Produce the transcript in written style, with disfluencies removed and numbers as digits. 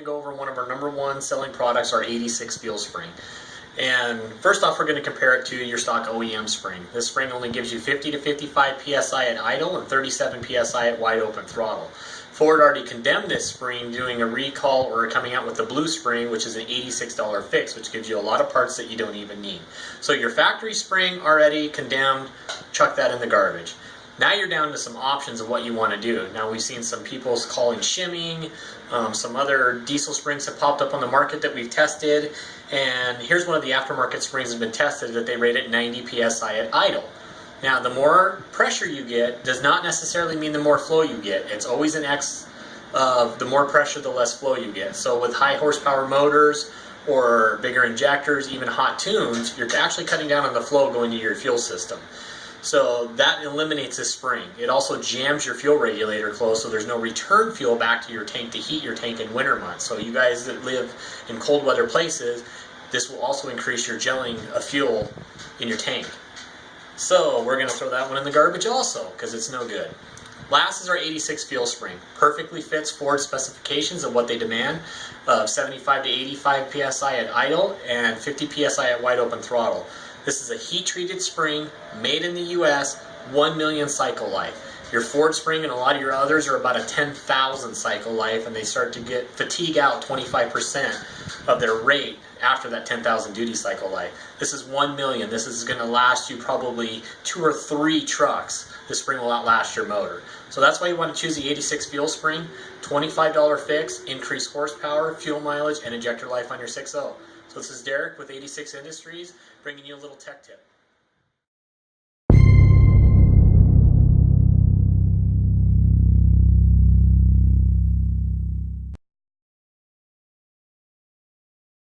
to go over one of our #1 selling products, our 86 fuel spring. And first off, we're going to compare it to your stock OEM spring. This spring only gives you 50 to 55 PSI at idle and 37 PSI at wide open throttle. Ford already condemned this spring, doing a recall or coming out with the blue spring, which is an $86 fix, which gives you a lot of parts that you don't even need. So your factory spring already condemned, chuck that in the garbage. Now you're down to some options of what you want to do. Now we've seen some people calling shimming, some other diesel springs have popped up on the market that we've tested, and here's one of the aftermarket springs that's been tested that they rate at 90 PSI at idle. Now the more pressure you get does not necessarily mean the more flow you get. It's always an X of the more pressure, the less flow you get. So with high horsepower motors or bigger injectors, even hot tunes, you're actually cutting down on the flow going to your fuel system. So that eliminates this spring. It also jams your fuel regulator closed, so there's no return fuel back to your tank to heat your tank in winter months. So you guys that live in cold weather places, this will also increase your gelling of fuel in your tank. So we're going to throw that one in the garbage also, because it's no good. Last is our 86 fuel spring. Perfectly fits Ford specifications of what they demand, of 75 to 85 PSI at idle and 50 PSI at wide open throttle. This is a heat-treated spring, made in the US, 1 million cycle life. Your Ford spring and a lot of your others are about a 10,000 cycle life, and they start to get fatigue out 25% of their rate after that 10,000 duty cycle life. This is 1 million. This is going to last you probably 2 or 3 trucks. This spring will outlast your motor. So that's why you want to choose the 86 fuel spring. $25 fix, increased horsepower, fuel mileage, and injector life on your 6.0. So this is Derek with 86 Industries, bringing you a little tech tip.